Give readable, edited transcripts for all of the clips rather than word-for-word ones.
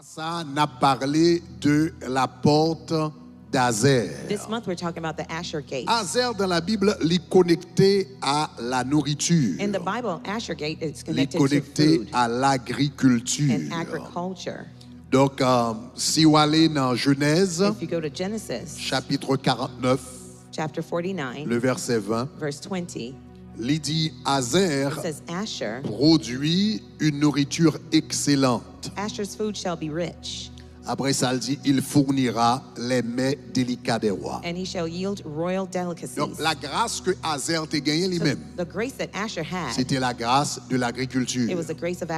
Ça n'a parlé de la porte d'Azer. This month we're talking about the Asher Gate. Azer dans la Bible est connecté à la nourriture. In the Bible, Asher Gate is Il est connected to connecté food à l'agriculture. and agriculture. Donc, si vous allez dans Genèse, If you go to Genesis, chapitre 49, chapter 49, le verset 20, verse 20, il dit Azer it says, Asher, produit une nourriture excellente. Asher's food shall be rich, Après ça, il dit il fournira les mets délicats des rois. and he shall yield royal delicacies. Donc, la grâce que Azer a gagnée So lui-même, the grace that Asher had, c'était la grâce de l'agriculture. it was the grace of C'était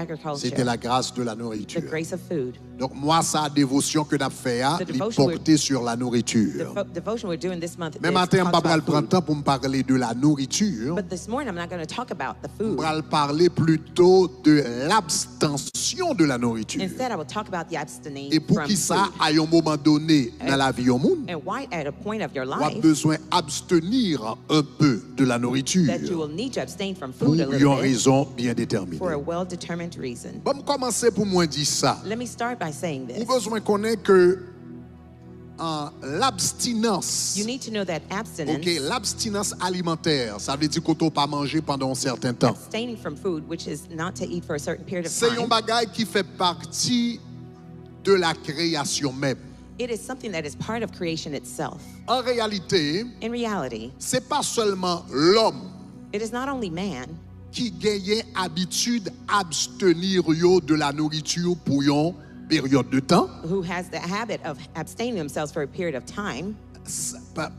agriculture, la grâce de la the nourriture. grace of food. Donc, moi, sa dévotion que nous avons fait, The il est devotion porté sur la The nourriture. devotion we're doing this month Mais is matin, je ne talks vais pas about prendre food. temps pour me parler de la nourriture. But this morning I'm not going to talk about the Je food. vais parler plutôt de l'abstention de la nourriture. Instead, I will talk about the abstaining Et pour from qui ça, food. à un moment donné dans la vie au monde, And why at a point of your on a life besoin d'abstenir un peu de la nourriture that you will need to abstain from pour food a une little bit raison bien déterminée. for a well-determined reason. Bon, je commencer pour moi dire ça. Let me start by saying Vous this. besoin connaître que l'abstinence, You need to know that abstinence, ok, l'abstinence alimentaire, ça veut dire qu'on ne peut pas manger pendant un certain temps. abstaining from food, which is not to eat for a certain period of C'est un time, bagage qui fait partie de la création même. it is something that is part of creation itself. En réalité, In reality, c'est pas seulement l'homme it is not only man qui gagne habitude abstenir yo de la nourriture pour une période de temps. who has the habit of abstaining themselves for a period of time.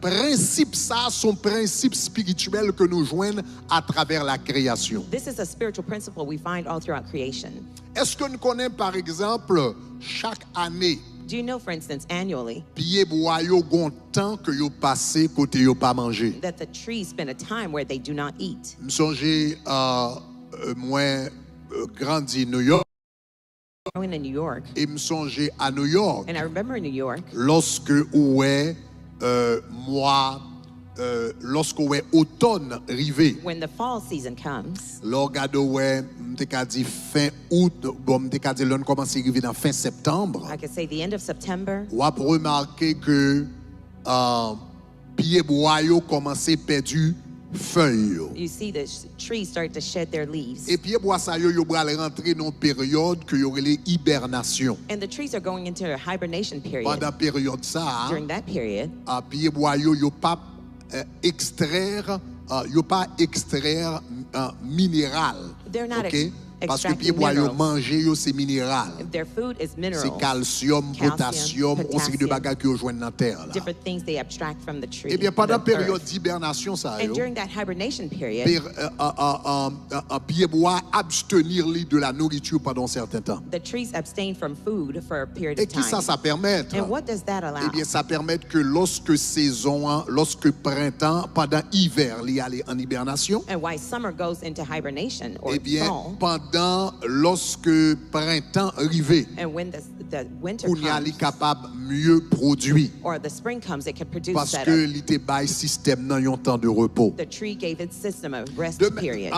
Principe ça, son principe spirituel que nous joignons à travers la création. This is a spiritual principle we find all throughout creation. Est-ce que nous connaissons par exemple chaque année Do you know, for instance, annually, pied bois yo gon temps que yo passé côté yo pas manger. that the trees spend a time where they do not eat? Me songe moi grandi New York Growing in New York, et me songe à New York and I remember in New York, lorsque ouais moi lorsque ouais automne arrivé. when the fall season comes, L'orgado ouais m'te ka di fin août bon m'te ka di l'on commence à arriver dans fin septembre. I could say the end of September, Ou a remarqué que pied bois yo commencé perdu feuilles yo. you see the trees start to shed their leaves. Et pied bois ça yo bral rentrer dans période que yo relé hibernation. And the trees are going into a hibernation period. Pendant période ça, During that period, pied bois yo pas extraire minéral. They're not OK? Parce que extracting pied bois yo minerals. manger yo c'est minéral. their food is C'est minerals, calcium, potassium, on série de potassium, bagages que yo joignent dans terre là. different things they abstract from the tree. Eh bien pendant the période earth. d'hibernation ça And yo, during that hibernation period, pied bois abstenir li de la nourriture pendant un certain temps. the trees abstain from food for a period Et of qui ça time. permet? And what does that allow? Eh bien ça permet que lorsque saison, lorsque printemps, pendant hiver, li aller en hibernation. And why summer goes into hibernation or Eh bien fall, pendant lorsque printemps arrivé, and when the winter on y aller comes capable mieux produire or the spring comes, it can produce parce que better. li te bail système nan yon temps de repos. The tree gave its system a rest De, period.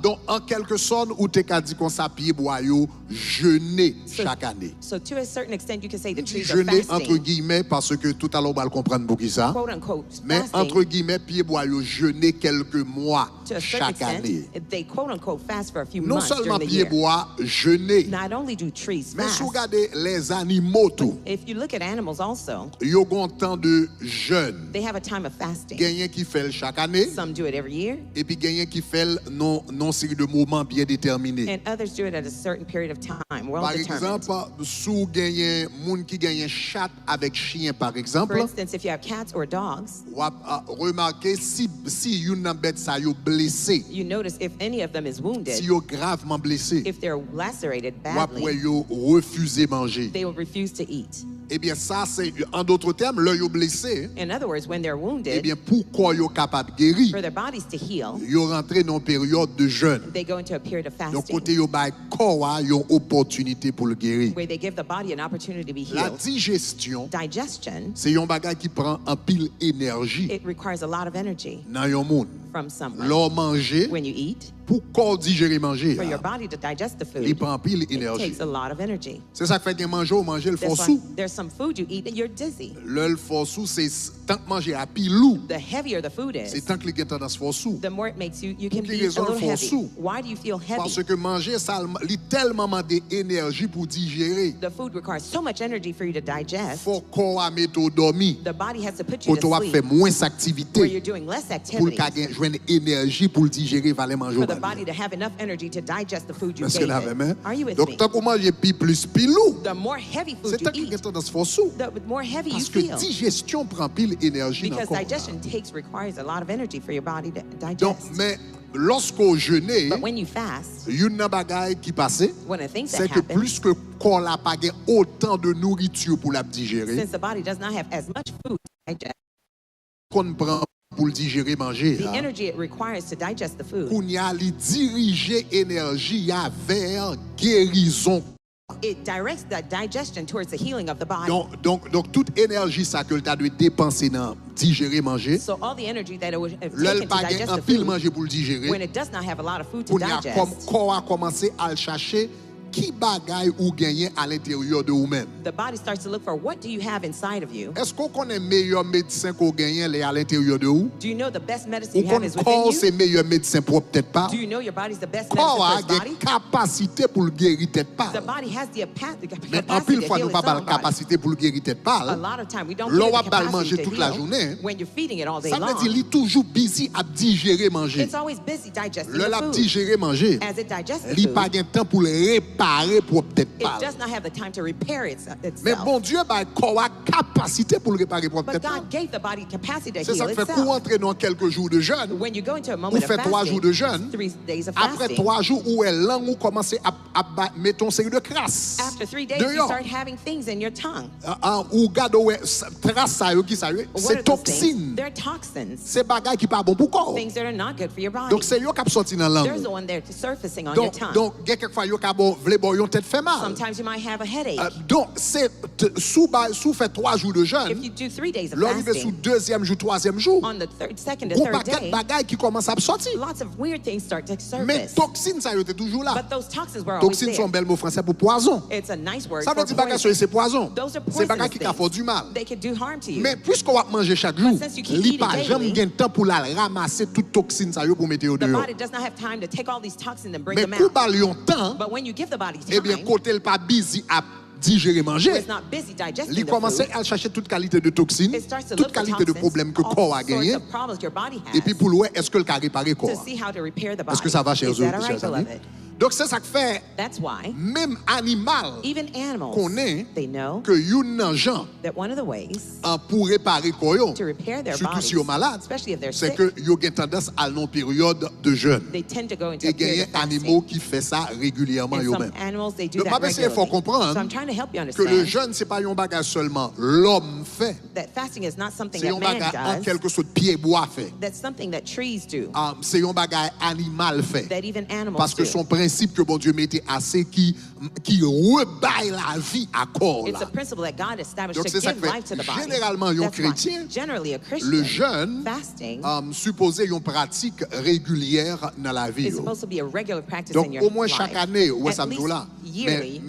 donc en quelque sorte ou te ka di kon sa pied bois yo jeûner chaque année. So to a certain extent, you can say the Dit trees are jeûner entre fasting, guillemets parce que tout à l'heure on va le comprendre pour qui ça. quote unquote, Mais entre fasting. guillemets pied bois yo jeûner quelques mois To a certain chaque année. extent, they quote unquote fast for a few Non months seulement during the pied year. bois jeûner, Not only do trees mais si vous fast, regardez les animaux tout, if you look at animals also, yo gon temps de jeûne. they have a time of fasting. Gagné qui fait le chaque année Some do it every year, et puis gagné qui fait le non série de moments bien déterminés. and others do it at a certain period of time, well Par determined. exemple, sous gagné moun qui gagne chat avec chien par For exemple, instance, if you have cats or dogs, ou remarquer si une bête ça yo blessé, you notice if any of them is si wounded, yo gravement blessé, if they're lacerated ou après badly, yo refuser manger. they will refuse to eat. Eh bien ça c'est en d'autres termes, là yo blessé, In other words, when they're eh wounded, bien pourquoi yo capable guérir, for their bodies to heal, yo rentré dans une période de jeûne. they go into a period of Donc fasting, côté yo bay corps yo opportunité pour le guérir. where they give the body an opportunity to be La healed. digestion, Digestion, c'est un bagage qui prend un pile énergie it requires a lot of energy dans yon monde. from someone. L'on manger, When you eat, pour corps digérer manger, for your body to digest the il food, prend pile it énergie. takes a lot of energy. C'est ça qui fait que manger ou manger le There's, fort sous. there's some food you eat and you're dizzy. Le fort sous c'est tant que manger à pile lourd, The heavier the food c'est is, tant que les tendance fort sous. the more it makes you can quelle be a raison little il faut heavy. sous? Why do you feel heavy? Parce que manger ça il tellement demandé énergie pour digérer. The food requires so much energy for you to digest. Faut corps à mettre au dormi. The body has to put you Pour to toi sleep faire moins where activité you're doing less pour activity qu'il joindre énergie pour le digérer va aller manger for au the dormi. body to have enough energy to digest the food you Parce que gave là it. même. Are you with Donc me? tant qu'on mange plus pilou, The more heavy food c'est you tant qu'il y a eat, tendance fort sous. the more heavy you Parce que feel. digestion prend pile énergie dans le Because corps. digestion requires a lot of energy for your body to Donc digest. mais lorsqu'on jeûne, But when you fast, une bagaille qui passe, one of the things that c'est que happens, plus que corps n'a pas autant de nourriture pour la digérer, since the body does not have as much food to digest, qu'on prend pour le digérer manger. the energy it requires to digest the food, Qu'on y a li diriger énergie vers guérison. it directs that digestion towards the healing of the body. Donc toute énergie ça que tu as dû dépenser dans digérer manger, So all the energy that it would have l'elle taken to pas digest un the pile food, manger pour le digérer, when it does not have a lot of food to qu'on y a comme digest, corps a commencé à le chercher qui bagaille ou gagner à l'intérieur de vous-même. the body starts to look for what do you have inside of you. Est-ce qu'on connaît meilleur médecin qu'on gagne à l'intérieur de vous? Do you know the best medicine Ou you have qu'on is within corps you? c'est meilleur médecin pour peut-être pas. Do you know your body's the best Corps medicine a for its une body? capacité pour le guérir tête pas. The body has the Mais en capacity pile to fois heal nous its pas own la body. capacité pour le guérir tête A pas. lot of time we don't L'on give va it the pas le capacity manger to toute la heal journée. when you're feeding it all day Ça veut dire long. qu'il est toujours busy à digérer manger. It's always busy digesting Le the l'a food. digérer manger. As it digests the Il pas food, de temps pour le réparer pour peut-être it pas. does not have the time to repair Mais itself. bon Dieu bah corps a capacité pour le réparer pour But peut-être pas. God gave the body capacity to C'est ça heal qui fait qu'on itself. rentre dans quelques jours de jeûne. When you go into a Ou moment of fait 3 jours de fasting, jeûne. 3 days of Après fasting, 3 jours où elle langue ou commence à mettre une série de crasses. after 3 days you Dehors. start having things in your tongue. Ou garde ouais trace ça yo qui ça yo, What c'est are those things? toxine. They're toxins, C'est bagay qui pas bon pour corps. things that are not good for your body. Donc c'est yo qui sorti dans There's langue. the one there surfacing on your Donc tongue. donc quelquefois yo ka bon vle bon yon tête fait mal. Sometimes you might have a headache. Donc c'est sous fait 3 jours de If jeûne. you do 3 days of L'arrivé sous fasting, deuxième jour, troisième jour, on the second ou and third paquet day, bagay qui commence à sortir. lots of weird things start to Mais surface. toxine ça yo était toujours là. But those toxins were always Toxine sont there. bel mot français pour poison. It's a nice word Ça veut for dire bagay poison. c'est poison. Those are C'est bagay poisonous qui ka fait du mal. things. They could do harm to you. Mais puisqu'on va manger chaque jour, since you keep li eating pas daily, jamais gen temps pour la ramasser toute toxine ça yo pour mettre au The dehors. body does not have time to take all these toxins and bring Mais them coup out. bal yon temps, But when you give the body eh bien time, côté le pas busy à digérer manger, it's not busy digesting li the commence food. à chercher toute qualité de toxines, It starts to toute look for qualité de toxins, problèmes que all corps a sorts gagné, of problems your body has, et puis pour le est-ce que le cas réparer to corps. see how to repair the body. Est-ce que ça va chers Is that all right, chers amis? beloved? Donc c'est ça que fait That's why même animal even animals, connaît they know que yon nan gens that one of the ways pour réparer corps yo, to repair their surtout bodies, si yo malade, especially if they're c'est sick, que yo gen tendance à non période de jeûne. they tend to go into Et a period gagner of fasting. animaux qui fait ça régulièrement And eux-mêmes. some animals, they do Donc, that ma il faut regularly. comprendre So I'm trying to help you que le understand jeûne, c'est pas un bagage seulement l'homme fait, that fasting is not something c'est that un man bagage en does. quelque sorte pied bois fait. That's something that trees do, C'est un bagage animal fait. that even animals Parce que do. son principe que bon Dieu mettait assez qui rebaille la vie à corps It's là. a principle that God established Donc to c'est ça give que life to the body. généralement un That's why, chrétien, generally a Christian, le jeûne fasting supposé une pratique régulière dans la vie. is supposed to be a regular practice Donc in your au moins life. chaque année, ouais At ça me least dit là. yearly,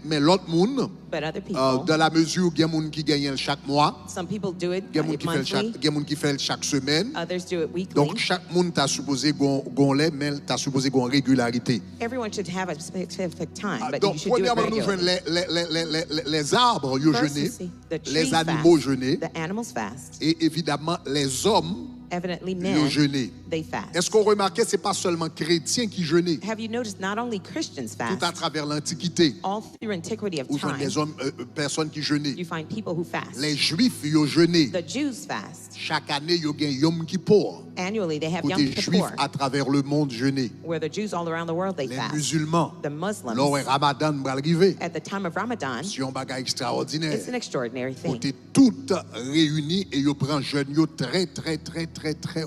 Mais l'autre monde, but other people, dans la mesure où il y a des gens qui gagnent chaque mois, some people do it il y a des gens qui font chaque semaine. others do it weekly. Donc chaque monde t'a supposé gon les mais t'a supposé gon régularité. Everyone should have a specific time, but Donc you should do it premièrement nous regularly. joignons les arbres yo First, you jeûner, see, the les trees animaux fast, jeûner the animals fast, et évidemment les hommes evidently yo men, jeûner. they fast. Est-ce qu'on remarquait c'est pas seulement chrétiens qui jeûnaient Have you noticed not only Christians tout à fast, travers l'Antiquité, all through antiquity of où sont time, des hommes personnes qui jeûnaient. you find people who fast. Les juifs yo jeûnaient. The Jews fast. Chaque année yo gen Yom Kippur. Annually, they have Yom Côté juif Kippur, à travers le monde jeûner. where the Jews all around the world, they Les fast. musulmans, The Muslims, lors est Ramadan va arriver. at the time of Ramadan, C'est un bagage extraordinaire. it's an extraordinary thing. Côté toutes réunies et yo prend jeûne yo très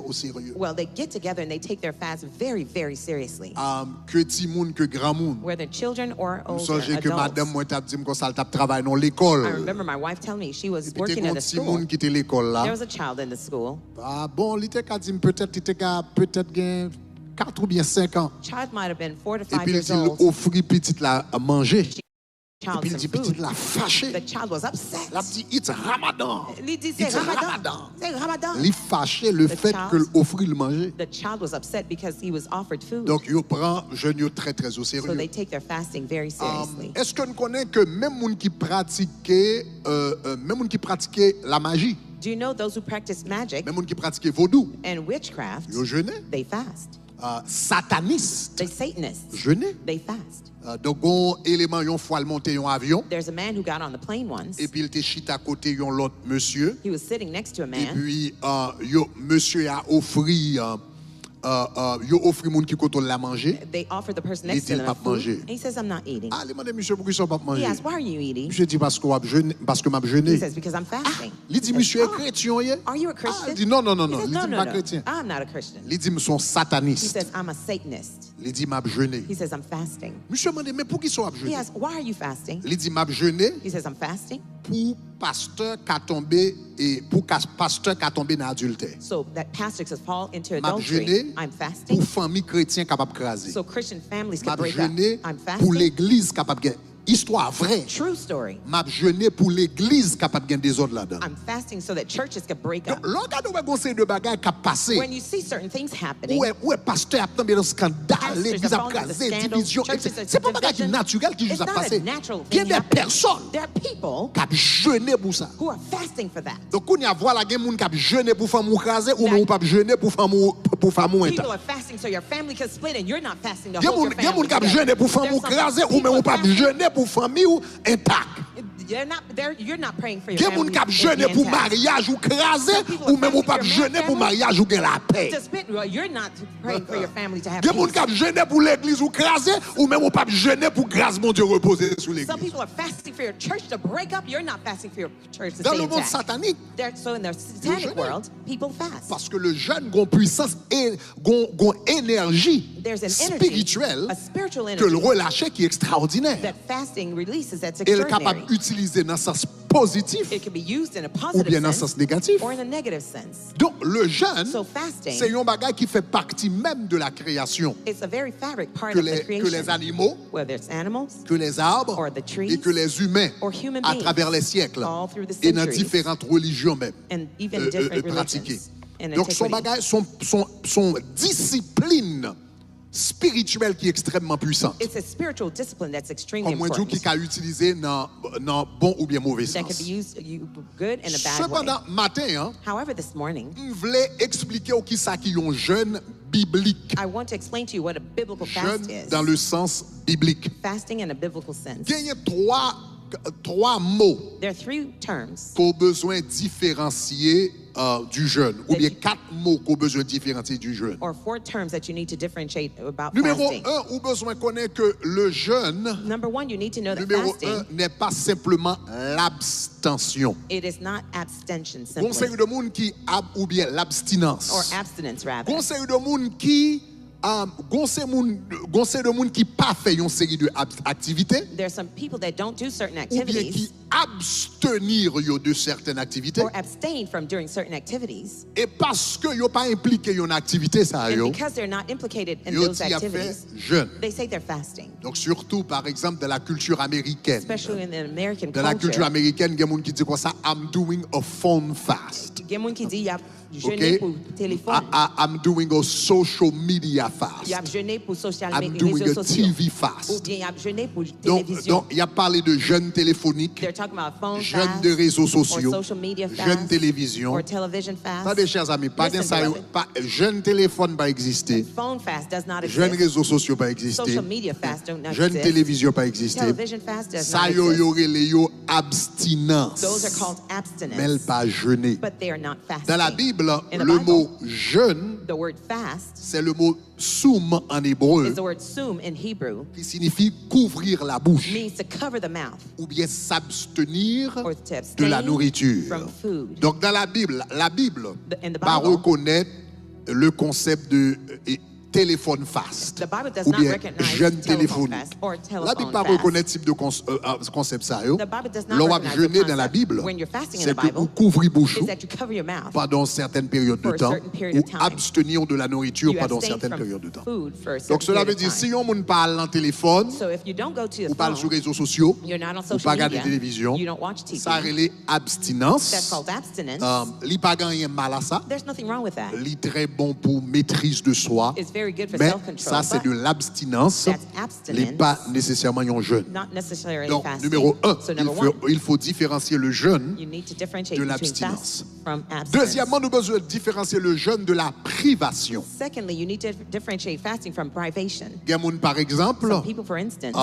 au sérieux. Well, they get together and they take their fast very, very seriously. Que ti moun que grand moun. Whether children or older Songez que madame adults. moi t'a dit qu'on ça t'a travailler dans I l'école. remember my wife telling me she was Et puis working t'es at un a petit school. moun qui était l'école There là. was a child in the school. Ah bon, il était qu'à dire peut-être gain 4 ou bien 5 ans. Child might have been 4 to Et 5 puis il years dit, old. offrit petite là à manger. Et Child puis il some dit, petite food. là fâché. The child was upset. La dit, it's Ramadan. Il dit, It's c'est Ramadan. Ramadan. C'est Ramadan. Il fâché le The fait child- que l'offrit le manger. The child was upset because he was offered food. Donc, il prend jeûne yo très très au So sérieux. they take their fasting very seriously. Est-ce que nous connaissons que même moun qui pratiquait la magie, Do you know those who practice magic même moun qui pratiquait vaudou, and witchcraft, yo jeûnaient. they fast. Satanistes The Satanists, jeûnaient. they fast. Donc, un élément, yon fois le monter un avion, There's a man who got on the plane once. et puis il était chita à côté yon l'autre monsieur, He was sitting next to a et man. puis monsieur a offri yo offri moun qui koto la manger. They offered the person Il next to dit, them "Pas food. manger." And he says, I'm not eating. Ah, les madame monsieur pourquoi ils sont pas He manger? asked, why are you eating? Je dis parce que m'a He jeûné. says, because I'm fasting. Il dit He says, monsieur est "Oh, chrétien hier? are you a Ah, Christian? il dit non. He Il says, dit no, no, pas no. chrétien. I'm not a Christian. Il dit sont He satanistes. says, I'm a Satanist. Il dit m'a jeûné. He says, I'm fasting. Monsieur m'a dit mais pour qui sont He jeûné? asks, why are you fasting? Il dit m'a jeûné He says, I'm fasting pour pasteur qui a tombé et pour pasteur qui a tombé dans adultère. so that pastors can fall into M'a adultery. jeûné I'm fasting pour famille chrétienne capable de craser. so Christian families can M'a break up. jeûné I'm pour fasting. l'église capable de histoire vraie. True story. M'a jeûné pour l'église capable de des autres là-dedans. I'm fasting so that churches can break Donc up. l'organe de conseil de bagaille qui a passé. When you see certain things happening, Où est pasteur a tombé dans scandale, Pastors l'église are a falling into crasé, scandal, division. churches are C'est pas un bagage division. naturel qui it's juste a not a passé. natural Il y a thing des happening. personnes There are people qui ont jeûné pour ça. who are fasting for that. Donc, on y a voir la gens qui ont jeûné pour faire mou crasé ou même pas jeûné pour faire mou People intact. are fasting so your family can split and you're not fasting to Il y a hold your des gens family qui ont together. jeûné pour faire mou There's some crasé ou people même pas fasting- jeûné pour famille ou intact. You're not praying for your Il y a des gens family qui ont to jeûné be pour intact. mariage ou crasé Some people ou are même fasting pas for your jeûné pour family. mariage ou la paix. To split, well, you're not praying for your family to have Il y a des gens peace. qui ont jeûné pour l'église ou crasé ou même pas jeûné pour grâce mon Dieu reposer sur Some l'église. people are fasting for your church to break up. You're not fasting for your church to Dans stay le monde intact. satanique, So in the satanic jeûnent. world, people fast. parce que le jeûne a une puissance et une énergie There's an energy, spirituelle a spiritual que le energy relâcher qui est extraordinaire. that fasting releases that's Et il est extraordinary. capable d'utiliser dans le sens positif It can be used in a ou positive bien dans le sense sens négatif. or in a negative sense. Donc le jeûne, So fasting, c'est un bagage qui fait partie même de la création. it's a very fabric part Que of the les creation. animaux, Whether it's animals que les arbres or the trees et que les humains or human à beings travers les siècles all through the et dans centuries différentes religions même and even different pratiquées. religions and Donc son antiquities. bagage, son discipline spirituelle qui est extrêmement puissante. It's a spiritual discipline that's extremely Comme moi dit important qui a utilisé dans bon ou bien mauvais that can sens. be used good and a bad way. Cependant matin, However, this morning, je voulais expliquer au qui ça qui est un jeûne biblique. I want to explain to you what a biblical Jeûne fast is. dans le sens biblique. Fasting in a biblical sense. Il y a trois mots There are 3 terms qu'on a besoin de différencier du jeûne, ou bien 4 mots qu'on a besoin de différencier du jeûne. or 4 terms that you need to differentiate about Numéro fasting. 1, on a besoin de connaître que le jeûne, Number 1, you need to know that numéro fasting, 1, n'est pas simplement l'abstention. it is not abstention Conseil simply, de monde qui ou bien or l'abstinence. abstinence rather. Conseil de monde qui conseil de monde qui pas fait une série de activités There are some people that don't do certain ou bien activities qui abstenir yo de certaines activités or abstain from doing certain activities. et parce que yo pas impliqué une activité ça And yo because they're not implicated in yo those t'y a fait activities, jeûne. they say they're fasting. Donc surtout par exemple dans la culture américaine. Especially in the American Dans la culture culture. américaine, il y a des gens qui disent comme ça, I'm doing a phone fast. Il y a des gens qui disent qu'il y a jeûné Okay? pour téléphone. I'm doing a social media Il y a fast. jeûné pour social I'm media, doing réseaux a sociaux. TV Ou fast. bien il y a jeûné pour Donc, télévision. il y a parlé de jeûne téléphonique, They're talking about phone jeûne fast de réseaux sociaux, or social media jeûne fast télévision. or television fast. Pas des chers amis, pas Listen, ça, beloved. pas jeune téléphone pas exister, Phone fast does not jeune exist. réseaux sociaux pas exister, Social media fast don't jeune exist. télévision pas exister. Television fast does Ça not yo exist. yo relé yo abstinence. Those are called Mais elle abstinence, pas jeûner. but they are not fasting. Dans la Bible, In the le Bible, mot jeûne, the word fast c'est le mot soum en hébreu, is the word sum in Hebrew, qui signifie couvrir la bouche means to cover the mouth ou bien s'abstenir or to de la abstain nourriture. from food. Donc dans la Bible In the va Bible, reconnaître le concept de téléphone fast The Bible does ou not bien recognize jeûne telephone téléphonique. fast or La Bible telephone pas fast. reconnaître type de concept ça yo. The Bible does not L'on va recognize the jeûner dans la concept Bible, when you're fasting in c'est the que Bible, vous couvrez bouche is that you cover your mouth pendant certaines périodes de for a temps certain period ou of time. abstenir de la nourriture You pendant abstain certaines from périodes de temps. food for a Donc certain cela period veut of dire time. si on ne parle en téléphone So if you don't go to ou your parle sur phone, les réseaux sociaux you're not on ou social pas regarder media, télévision, you don't watch TV, ça relève abstinence. that's called abstinence. Li pas gagné mal à ça. There's nothing wrong with that. Li très bon pour maîtrise de soi. It's very good for Mais self-control, ça c'est de but l'abstinence. that's Li abstinence, pas nécessairement un jeûne. not necessarily Donc fasting. numéro 1, So number one, il faut différencier le jeûne. you need to differentiate de between l'abstinence. fast from abstinence. Deuxièmement, nous devons différencier le jeûne de la privation. Secondly, you need to differentiate fasting from privation. Il y a des gens, par exemple, Some people, for instance,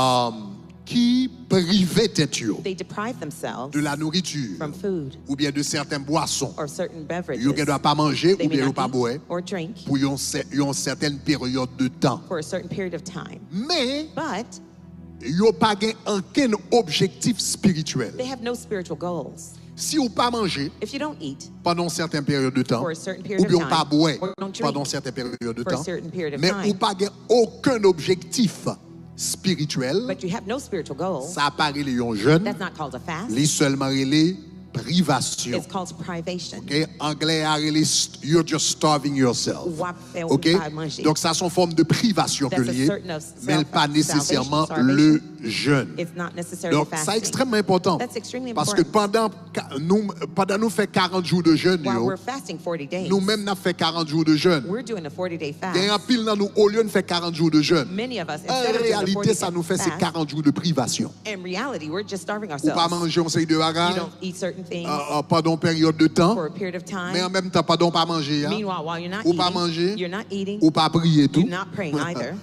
qui privaient tête yo they deprive themselves de la nourriture from food ou bien de certaines boissons. or certain beverages. Ils ne doivent pas manger They ou may bien not pas eat boire or drink pour une certaine période de temps. for a certain period of time. Mais But ils n'ont pas aucun objectif spirituel. they have no spiritual goals. Si vous pas manger If you don't eat pendant certaines périodes de temps, for a certain ou period bien of pas time, boire or don't drink pendant certaines périodes de for a temps, certain period of mais time, vous pas aucun objectif spirituel, but you have no spiritual goals, ça apparaît les jeunes, that's not called a fast. les seulement les privation. It's called privation. Okay? Anglais a relé, you're just starving yourself. Okay? Donc ça c'est une forme de privation que That's a lié, certain of mais pas nécessairement salvation. le jeûne. It's not necessarily Donc fasting. c'est extrêmement important. That's extremely Parce que important. pendant nous fait 40 jours de jeûne, While yo, we're fasting 40 days, nous-mêmes nous fait 40 jours de jeûne. we're doing a 40-day Il y a un fast. pile dans nous, au lieu de faire 40 jours de jeûne, Many of us, en instead of doing a réalité, ça 40-day nous fait c'est fast, 40 jours de privation. in reality, we're just starving Ou pas ourselves. manger, on sait de You bagages, don't eat certain things pendant une période de temps, for a period of mais en time. même temps, pardon, pas manger, hein. Meanwhile, while you're not Ou pas manger, you're not eating, ou pas prier tout, you're not praying either,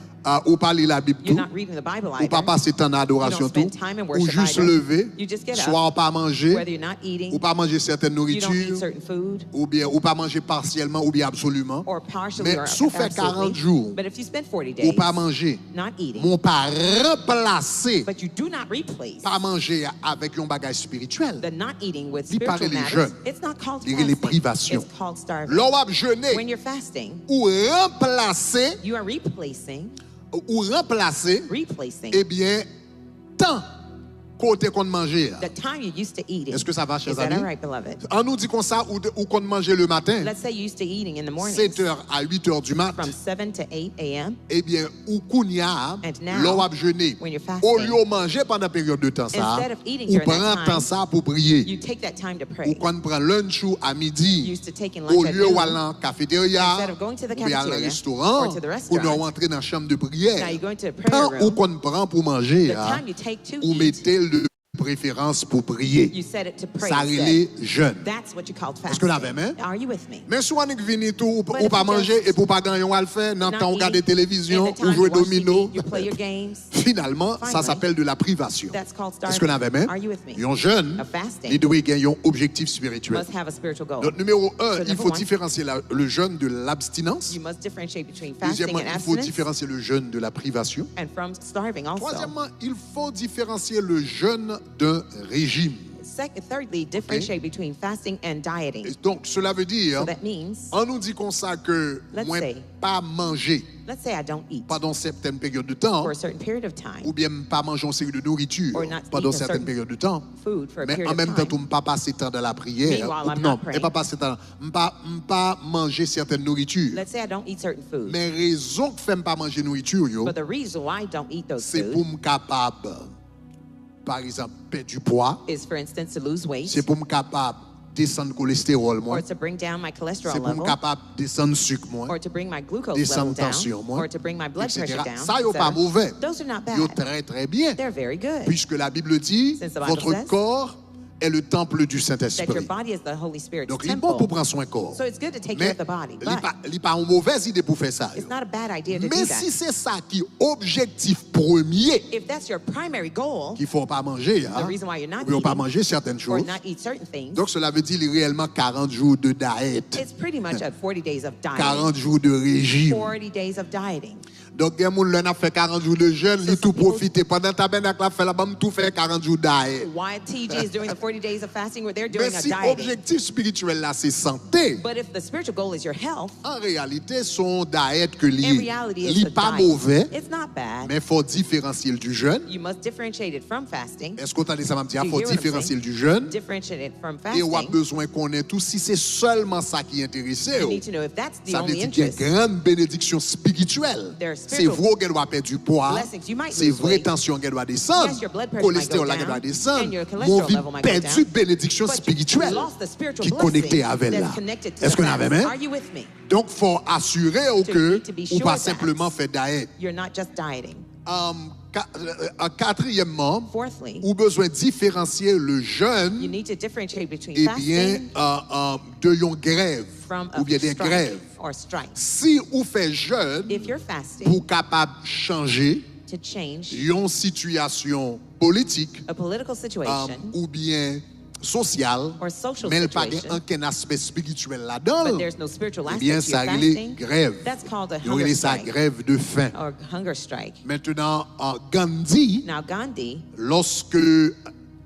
ou pas lire la Bible you're tout, not reading the Bible ou pas either, passer temps d'adoration You don't tout, spend time in ou worship juste either. lever, You just get up. soit pas manger, whether you're not eating, ou pas manger certaines you don't eat nourritures, certain food, ou bien ou pas manger partiellement ou bien absolument. or partially, Mais or si vous faites 40 absolutely. jours, But if you spend 40 ou days pas manger, not eating, mon pas remplacer but you do not replace pas manger avec un bagage spirituel. the not eating with Li parle spiritual les matters, jeûnes. it's not called Li les fasting. privations. It's called starving. L'on va jeûner When you're fasting, ou remplacer you are replacing, eh bien temps côté qu'on mangeait. the time you used to eating. Est-ce que ça va, Is chers that all amis? right, beloved? On nous dit comme ça ou qu'on mangeait le matin, Let's say you used to eating in the morning 7h à 8h du mat, from 7 to 8 a.m. eh bien ou kounya, And now, l'on va jeûner. when you're fasting, Au lieu de manger pendant la période de temps ça, instead of eating ou during that prend time, temps ça pour prier. You take that time to Ou pray. qu'on prend lunch ou à You midi. used to take in Au lunch at lieu d'aller noon. à la cafétéria Instead of going to the ou bien à un cafeteria restaurant or to the pour restaurant, nous rentrer dans la chambre de prière. now you're going to a prayer Quand ou room. qu'on prend pour manger, The time you take to ou eat, mettez de préférence pour prier. you set it to pray Ça instead. relève jeûne. That's what you call Est-ce que fasting. vous l'avez, hein? Are you with me? Mais si on est venu tout, ou But if pas you manger just et pour pas gagner, on va le faire, dans le Not temps, on regarde la eating, télévision, in the ou time jouer you watch domino. TV, you play your games. Finalement, ça Finally, s'appelle de la privation. That's called Est-ce que vous starving. l'avez, hein? Are you with me? Un jeune, A fasting il doit gagner un objectif spirituel. must have a spiritual goal. Donc, numéro 1, So il number faut one, différencier le jeûne de l'abstinence. You must differentiate between fasting Deuxièmement, and il faut abstinence différencier le jeûne de la privation. and from starving also. Troisièmement, il faut différencier le jeûne d'un régime. Thirdly, differentiate between fasting and dieting. Et donc, cela veut dire, So that means, on nous dit comme ça que Let's moi, say- pas manger let's say I don't eat pendant certaines périodes de temps, for a certain period of time, ou bien pas manger une série de nourriture Or not pendant eat a certaines certain périodes de temps. food for a Mais period en of même temps, time. tu ne pas passer temps dans la prière. Meanwhile, I'm Non, not praying. et pas passer temps, pas manger certaines nourritures. Let's say I don't eat certain food. Mais raison que je pas manger nourriture, yo, But the reason why I don't eat those c'est pour foods me capable, par exemple, perdre du poids. is, for instance, to lose weight C'est pour me capable descendre le cholestérol, moi. or to bring down my C'est cholesterol pour me level capable descendre le sucre, moi. or to bring my glucose Descendre level tension, down moi. or to bring my blood etc. pressure down. Ça, yo pas etc. mauvais. Those are not Yo bad. très très bien. They're very good. Puisque la Bible dit, Since the Bible votre says corps est le temple du That your Saint-Esprit. body is the Holy Spirit's Donc, il est bon temple. pour prendre soin du corps. So it's good to take Mais care of the body. il But n'est pas une mauvaise idée pour faire ça. yo. it's not a bad idea to Mais do si that. c'est ça qui est objectif premier, If that's your primary goal, qu'il ne faut pas manger, the hein, reason why you're not ou bien pas eating manger certaines or choses. not eat certain things, Donc, cela veut dire réellement 40 jours de diète, it's pretty much at 40 days of dieting. 40 jours de régime. 40 days of dieting. Donc, il y a des gens qui ont fait 40 jours de jeûne, ils tout profité. Pendant que tabernacle a fait là-bas, tout fait 40 jours d'ail. Why TJ is doing the 40 days of fasting where they're Mais doing a si dieting. l'objectif spirituel là, c'est santé, But if the spiritual goal is your health, en réalité, son diète que in lié, reality, il it's n'est a pas diet. mauvais, It's not bad. mais il faut différencier du jeûne. You must differentiate it from fasting. Est-ce qu'on t'a dit ça, m'a dit, il You faut hear what I'm différencier saying? du jeûne. Differentiate it from Et on a fasting. besoin qu'on ait tout. Si c'est seulement ça qui est intéressé, You need to know if that's the ça veut only dire qu'il y a interest. une grande bénédiction spirituelle. There are C'est spiritual vrai qu'elle doit perdre du poids. blessings. You might C'est lose vrai weight. tension qu'elle doit descendre. Yes, your blood pressure Cholestérol might qu'elle go doit down, descendre. and your Mon cholesterol vie level might go perdu down. bénédiction But you spirituelle lost the spiritual qui est connectée blessing avec that's là. connected to Est-ce the qu'on fast. avait même? Are you with me? Donc, il faut assurer que need to be ou sure pas that simplement faire diète. You're not just dieting. Quatrièmement, Fourthly, ou besoin de différencier le you jeûne need to differentiate between eh bien, fasting de yon grève from ou a bien des strike grèves. or strike. Si ou fait jeûne If you're fasting pour capable changer to change une situation politique a political situation ou bien sociale, or social mais il n'y a pas situation, aucun aspect spirituel là-dedans, but there's no spiritual eh aspect bien, to your ça relève fasting, grève. that's called a Il hunger relève sa strike grève de faim. or hunger strike. Maintenant, Gandhi, Now Gandhi, lorsque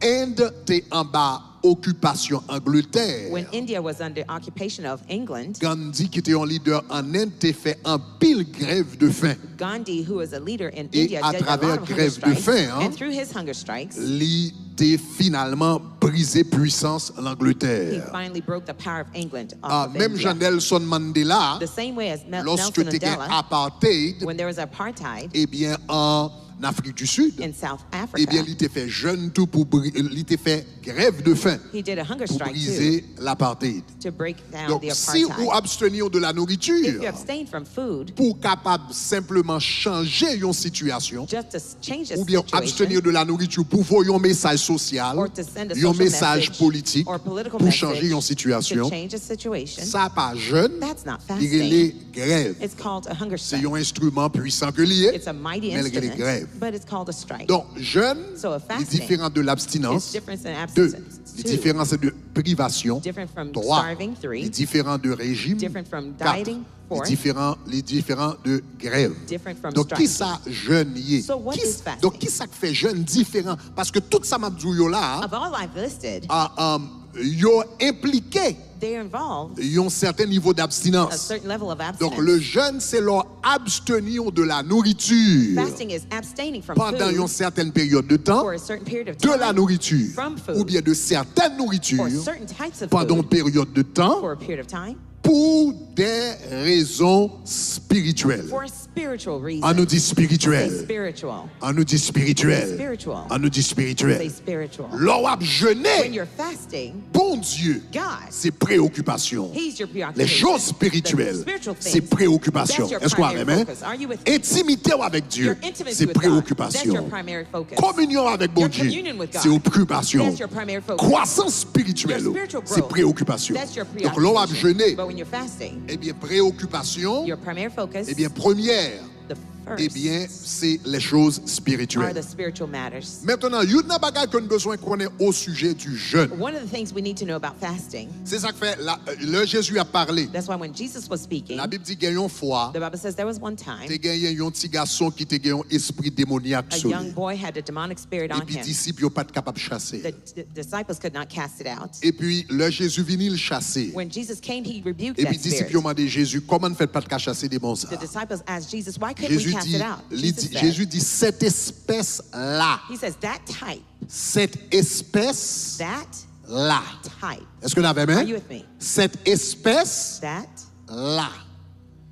Inde était en bas occupation Angleterre, when India was under occupation of England, Gandhi, qui était un leader en Inde, a fait un pile grève de faim. Gandhi, who was a leader in Et India, à did a travers lot of hunger grève de strikes, faim, hein, and through his hunger strikes, L'idée finalement brisé puissance en he Angleterre. finally broke the power of England off of Même India. Jean Nelson Mandela, The same way as lorsque Nelson tu as Mandela, apartheid, when there was apartheid eh bien en Afrique du Sud, in South eh bien Africa, il était fait jeune tout pour il était fait grève de faim he did a hunger pour strike too briser l'apartheid. to break down Donc the si apartheid. vous abstenir de la If you nourriture abstain from food pour capable simplement changer une situation, just to change a ou bien situation, abstenir de la nourriture pour voir un message social, or to send a un social message message politique or political pour message changer une situation, to change a situation, ça pas jeune, that's not il y a les fasting. grèves. It's called a hunger C'est strike. un instrument puissant que lié, It's a mighty mais il y a les instrument, grèves. but it's called a strike. Donc, jeûne So a est fasting différent de It's l'abstinence. different than Deux, abstinence. les Two, différences de privation. different from Trois, starving. Three, les différents de régime. different from Quatre, dieting. les Four, différents de grève. different from Donc, qui striking. ça jeûne y est? So what is fasting? Donc, qui ça fait jeûne différent? Parce que tout ça m'a dit là, Of all I've listed, yo impliqué they're involved un certain niveau a d'abstinence. certain level of Donc, abstinence. le jeûne, c'est leur abstenir de la nourriture Fasting is abstaining from pendant une food certaine période de temps, for a certain period of de la time, nourriture from food, ou bien de certaines nourritures or certain types of pendant une food période de temps for a period of time, pour des raisons spirituelles. for spiritual reasons. On nous dit Say spirituel. spiritual. On nous dit spirituel. Spiritual. On nous dit Say spirituel. spiritual. L'on a When jeûné, you're fasting, bon Dieu, God, c'est préoccupation. He's your Les preoccupation. choses spirituelles, The spiritual c'est things, préoccupation. that's your Est-ce qu'on a primary même? focus. Are you with me? Intimité avec Dieu, Your intimacy c'est with God, that's your préoccupation. primary focus. Communion avec bon Your Dieu, communion with God, c'est occupation. that's your primary focus. Croissance spirituelle, Your spiritual c'est growth, préoccupation. that's your Donc l'on a preoccupation. jeûné, But when you're fasting, eh bien préoccupation, your primary focus, eh bien première, the eh first, bien c'est les choses are spirituelles. the spiritual matters. Maintenant, il y a une bagage qu'on a besoin qu'on ait au sujet du jeûne. One of the things we need to know about fasting, C'est ça que fait, le Jésus a parlé. that's why when Jesus was speaking, La Bible dit qu'il y a une fois, the Bible says there was one time tu gagné un petit garçon qui te gagné un esprit démoniaque a sur young lui. boy had a demonic spirit Et on puis les him. disciples n'ont pas capable de chasser. The disciples could not cast it out. Et puis le Jésus venu le chasser. When Jesus came, he rebuked Et puis that les disciples spirit. ont demandé Jésus, comment ne faites pas de chasser des bons ça? The disciples asked Jesus, why couldn't we Jésus cast dit, it out? Jesus said, Jésus dit, cette espèce-là, he says, that type, cette espèce-là. that type. Est-ce que vous avez Are même? you with me? Cette espèce-là. That,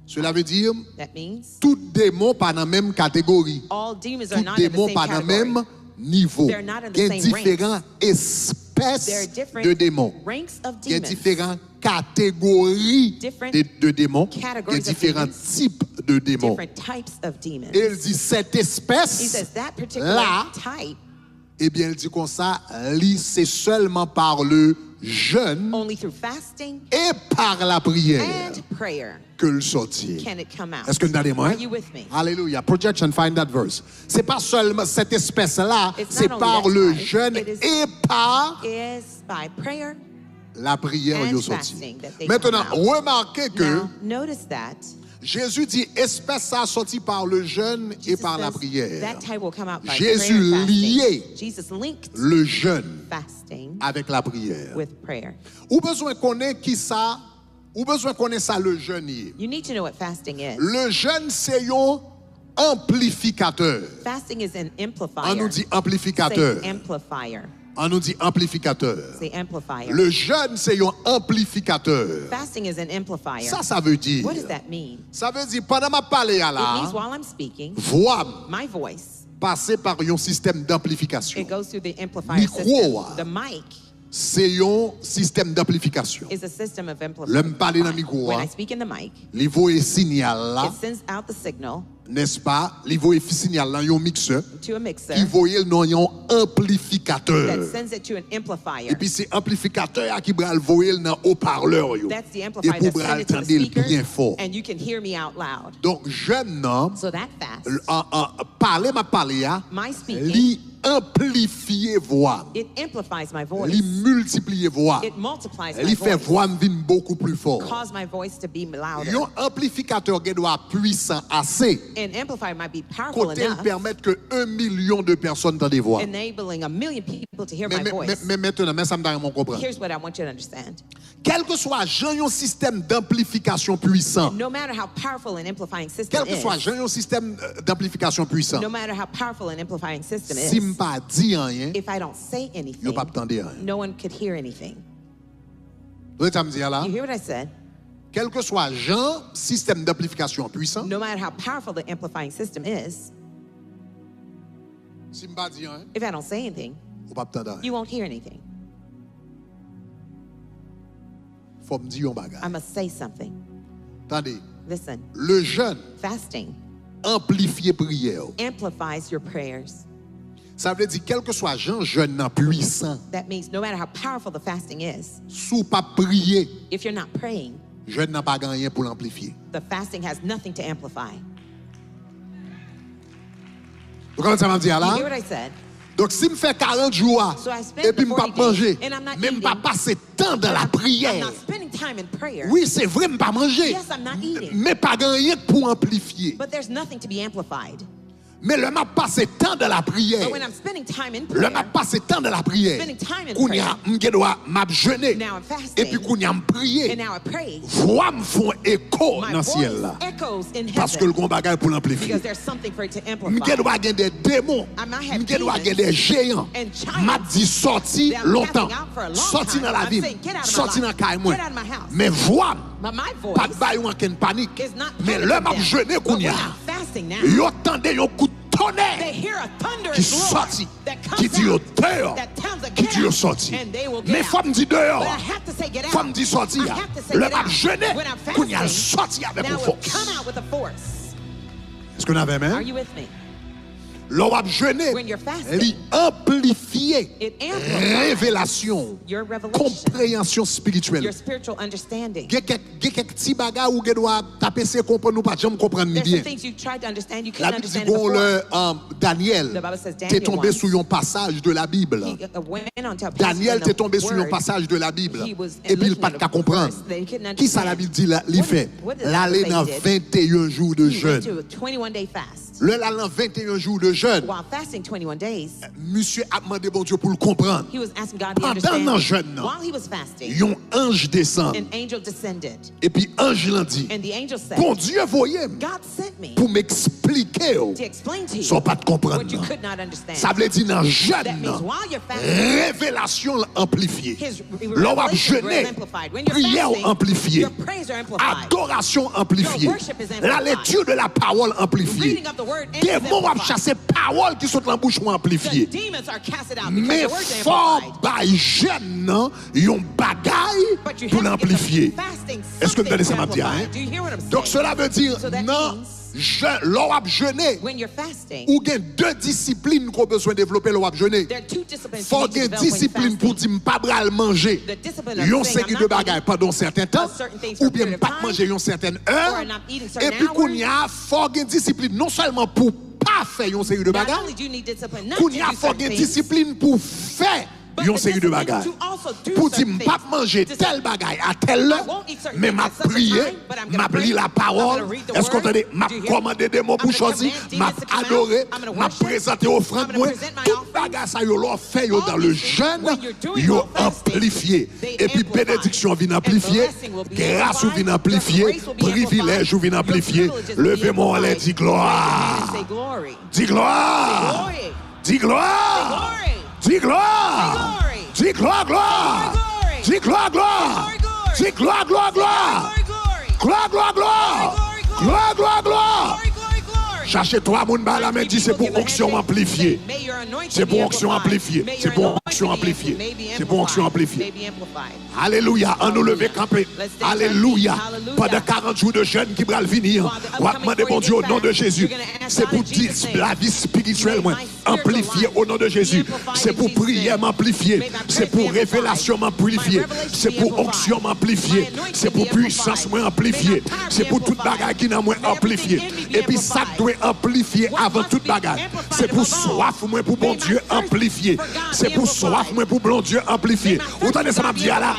Cela veut dire, that means tout démon pas dans la même catégorie. all demons are Tout not in the démon same pas dans le category. même niveau. They're not in the Il y a same différentes There are espèces different de démons. ranks of Il y a demons. différentes catégories Different de démons. Il y a categories of différents demons. types de démons. Different types of demons. Et il dit cette He says espèce, that particular là, type, eh bien, il dit comme ça, c'est seulement par le jeûne only through fasting et par la prière and prayer que le sortir. can it come out. Est-ce que nous allons moi? Are you with me? Alléluia. Projection, find that verse. C'est pas seulement cette espèce-là, It's c'est not only par that le type, jeûne it is- et par Is by prayer. la prière and yo sorti. fasting that they Maintenant, come out. remarquez que Now, notice that Jésus dit, espèce ça sorti par le jeûne et Jesus par la says prière. that type will come out by Jésus prayer and fasting. liait Jesus linked le jeûne fasting avec la prière. with prayer. Ou besoin connaître qui ça, ou besoin connaître ça le jeûne. You need to know what fasting is. Le jeûne c'est un amplificateur. Fasting is an On amplifier. nous dit amplificateur. Say amplifier. On nous dit amplificateur. Say amplifier. Le jeûne c'est un amplificateur. Fasting is an amplifier. Ça veut dire. What does that mean? Ça veut dire pendant ma parler It means là, while I'm speaking, voix my voice, passer par un système d'amplification. it goes through the amplifier Micro, system. The mic C'est un système d'amplification. is a system of L'homme parle dans le amplification. micro, When I speak in the mic, il voit un signal là, it sends out the signal n'est-ce pas? Il voit un signal là, un mixeur, to a mixer qui voit le nom un amplificateur. that sends it to an amplifier. Et puis c'est amplificateur qui va le voir dans haut-parleur. That's the Et amplifier pour that sends it to the entendre bien speaker, fort. and you can hear me out loud. Donc jeune homme, So that fast, parler ma parler, my speaking, li amplifier voix, it amplifies my voice. li multiplier voix, It multiplies my li fait voice, voix venir beaucoup plus fort. cause my voice to be louder. Un amplificateur qui doit être puissant assez, An amplifier might be powerful côté enough, permettre que 1 million de personnes entendent des voix. enabling 1 million people to hear my Mais voice. maintenant, mais ça me donne mon comprendre. Here's what I want you to understand. Quel que soit un système d'amplification puissant, No matter how powerful an amplifying system quel que soit is, un système d'amplification puissant, no matter how powerful an amplifying system si je is, ne pas dit rien, if I don't say je ne anything, pas attendre rien. no one could hear anything. Vous êtes à me dire là? You hear what I said? Quel que soit un système d'amplification puissant, No matter how powerful the amplifying system is, si je ne pas dire rien, if I don't say anything, je ne pas attendre rien. you won't hear anything. Il faut me dire un bagage. I must say something. Attendez, Listen, le jeûne fasting amplifié prière. amplifies your prayers. Ça veut dire quel que soit un jeûne puissant, That means no matter how powerful the fasting is, sous pas prier, if you're not praying, jeûne n'a pas gagné pour l'amplifier. the fasting has nothing to amplify. Vous comprenez ça m'a dit You là? hear what I said? Donc si je fais 40 jours So I spend et puis the je ne pas 40 days, manger, and I'm not même pas eating. passer temps dans la I'm prière. not spending time in prayer. Oui, c'est vrai, je ne pas manger. Yes, I'm not eating. Mais pas gagné pour amplifier. But there's nothing to be amplified. Mais le m'a passé temps dans la prière. But when I'm spending time in Le m'a prayer, passé temps dans la prière. Spending time in Kounya m'gedoa m'a jeûner. now I'm fasting, Et puis kounya m'prier. and now I pray, Voix me font écho my dans le voice ciel là. echoes in Parce que le heaven grand bagage pour l'amplifier. because there's something for it to amplify. M'gedoa gen des démons. I might have M'gedoa gen demons des géants. and giants M'a dit sorti that I'm longtemps. casting out for a long Sorti time. dans la I'm ville. saying, get out of my Sorti dans life. caille moi. Get out of my house. Mais voix But my voice pas de bail ou aucune panique. is not Mais panicking le m'a them. jeûner But when kounya. I'm fasting now, Yo tendez un coup de they tonnerre hear a qui thunderous roar sorti. that Qui comes dit au out, dehors. that tells a Qui get dit au out, sorti. and they will get Mais out. faut me dire But dehors. I have to say get out. Faut me dire sorti. I have to say Le get m'a out. jeûner. When I'm Kounya fasting, sorti avec now une it will force. come out with a force. Est-ce qu'on avait Are même? you with me? L'on va jeûner. When you're fasting, Il amplifier it amplifies révélation, your revelation, compréhension your spirituelle. spiritual understanding. Il y a quelques petits bagages où on doit taper ses comprendre nous pas jamais comprendre ni There's some bien. things you tried to understand, you La couldn't Bible dit understand it bon before. le Daniel The Bible says t'es Daniel tombé once, sur un passage de la Bible. he went on to a passage Daniel in t'es the tombé sur un Word. passage de la Bible. He was Et puis il looking pas at qu'à a comprendre. verse that he couldn't Qui ça la understand. Bible dit là, il fait what did l'aller the dans Bible say 21 jours de He went jeûne. to a 21-day fast. Le là dans 21 jours de jeûne, While fasting 21 days, monsieur a demandé bon Dieu pour le comprendre. he was asking God to Pendant understand. le jeûne, While he was fasting, un ange descend. an angel descended. Et puis ange l'a dit, And the angel said, bon Dieu voyez God sent me pour m'expliquer to explain to you sans pas de comprendre. what you could not understand. Ça veut dire dans That jeûne, means while you're fasting, révélation amplifiée. his L'on va revelation is jeûner, amplified. When you're prière fasting, amplifiée, your praise are amplified. adoration amplifiée, Your worship is amplified. la lecture de la parole amplifiée. Reading of the word is Démons vont amplified. chasser parole qui sont dans la bouche ou The amplifiée. demons are casted out because Mais the word is fort amplified. by jeûne, yon bagaille But you pour have to get l'amplifier. the fasting Est-ce que vous something donnez to ça m'a dit, amplify. hein? Do you hear what I'm saying? Donc cela veut dire, So that non, means l'on a jeûné, when you're fasting, ou il y a deux disciplines qu'on a besoin de développer l'on a jeûné. there are two disciplines you Faut need to qu'il y ait develop when you're discipline pour fasting. dire pas bral manger. The discipline of Yon saying, série I'm de not bagailles eating pendant un certain temps, certain things for ou a bien period of pas time, manger une certaine heure. or not eating certain Et puis qu'on hours. y a, faut qu'il y ait discipline non seulement pour pas faire une série de Not bagailles, only do you need discipline, not to qu'on do y a, faut certain qu'il y ait things, discipline pour faire une série de bagages. Pour dire, je ne pas manger tel bagage à tel heure, mais m'a prié, m'a lu la parole. Est-ce qu'on entend? M'a commandé des mots pour choisir, m'a adoré, m'a présenté offrande. Tout bagage ça yo l'on fait dans le jeûne, yo amplifié. Et puis bénédiction vient amplifier, grâce vient amplifier, privilège vient amplifier. Levez-moi les dit gloire. Dis gloire. Dis gloire. Dis gloire. Dis gloire, gloire. Dis gloire, gloire. Dis gloire, gloire, gloire. Gloire, gloire, gloire. Gloire, gloire, gloire. Cherchez toi, mon bas la main dit c'est pour onction amplifiée. C'est pour onction amplifiée. C'est pour onction amplifiée. C'est pour onction amplifiée. Alléluia. En nous lever campé. Alléluia. Pendant 40 jours de jeûne qui va venir. On va demander bon Dieu au nom de Jésus. C'est pour dire la vie spirituelle amplifiée au nom de Jésus. C'est pour prière m'amplifier. C'est pour révélation m'amplifier. C'est pour onction m'amplifier. C'est pour puissance m'amplifier. C'est pour toute bagarre qui n'a moins amplifié. Et puis ça doit amplifier avant toute bagarre. C'est pour soif moi pour bon Dieu amplifier. C'est pour soif moi pour bon Dieu amplifier. Vous entendez ça m'a dit là?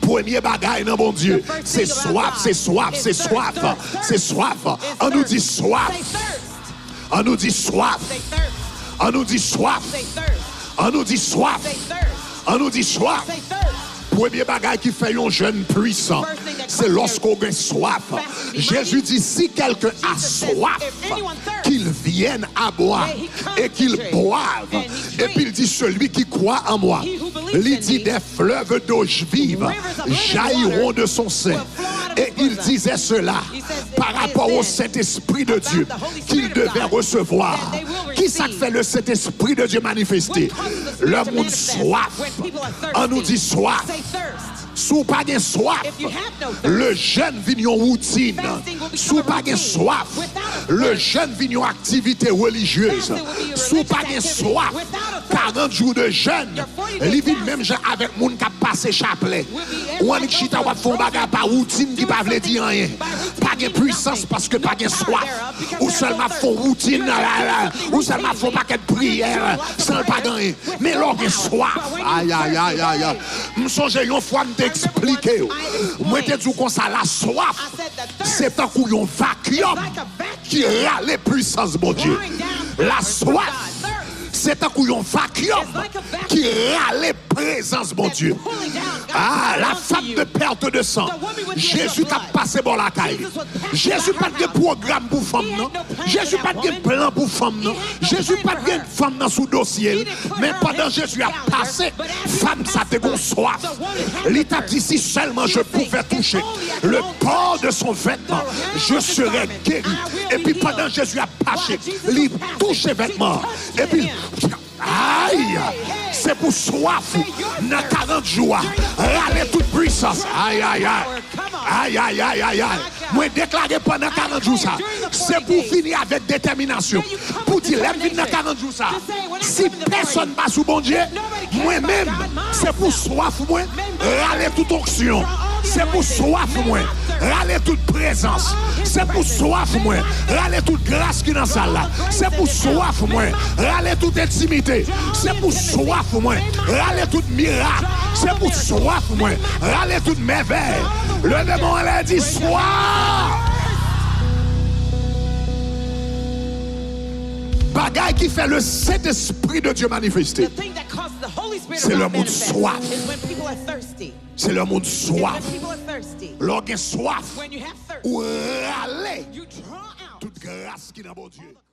Premier bagaille dans bon Dieu, c'est soif, c'est soif, c'est soif, c'est soif. On nous dit soif. On nous dit soif. On nous dit soif. On nous dit soif. On nous dit soif. Premier bagage qui fait un jeûne puissant, c'est lorsqu'on a soif. Jésus dit, si quelqu'un a soif, qu'il vienne à boire et qu'il boive. Et puis il dit, celui qui croit en moi, il dit, des fleuves d'eau vive jailliront de son sein. Et il disait cela par rapport au Saint-Esprit de Dieu qu'il devait recevoir. Qui ça fait le Saint-Esprit de Dieu manifesté? Le monde soif. On nous dit soif. Sous pas de soif, le jeûne vient en routine. Sous pas de soif, le jeûne vient en activité religieuse. Sous pas de soif, 40 jours de jeûne, il vient même avec les gens qui ont passé chapelet. Ou on chita ou font bagarre par routine qui ne veut dire rien. Pas de puissance parce que pas de soif. Ou seulement font routine, ou seulement font pas de prière sans pas de rien. Mais l'on a soif. Aïe, aïe, aïe, aïe, aïe. Je songe une fois expliquer. Moi, je dis comme ça, la soif, c'est un couillon vacuum qui râle puissance, mon Dieu. La soif, c'est un couillon vacuum qui râle présence, mon Dieu. Ah, la femme de perte de sang. Jésus t'a passé bon la caille. Jésus pas de programme pour femme, non. Jésus pas de plan pour femme, non. Jésus pas de femme dans sous dossier. Mais pendant Jésus a passé, femme, ça te gon soif. L'état dit si seulement je pouvais toucher le port de son vêtement, je serais guéri. Et puis pendant Jésus a passé, il touche ses vêtements. Et puis, aïe, c'est pour soif dans 40 jours. Râler toute puissance. Aïe, aïe, aïe. Aïe, aïe, aïe, aïe, aïe. Moi, déclarer pendant 40 jours ça. C'est pour finir avec détermination. Pour dire, l'aime dans 40 jours ça. Si personne passe sous bon Dieu, moi-même, c'est pour soif, moi, râler toute onction. C'est pour soif, moi, râler toute présence. C'est pour soif, moi, râler toute grâce qui est dans la salle là. C'est pour soif, moi, râler toute intimité. C'est pour soif, moi, râler toute miracle. C'est pour soif, moi, râler toute merveille. Le démon, elle a dit soif. Bagaille qui fait le Saint-Esprit de Dieu manifesté. C'est le monde soif. C'est le monde soif. Lorsqu'il y a soif, ou râler toute grâce qui est dans mon Dieu.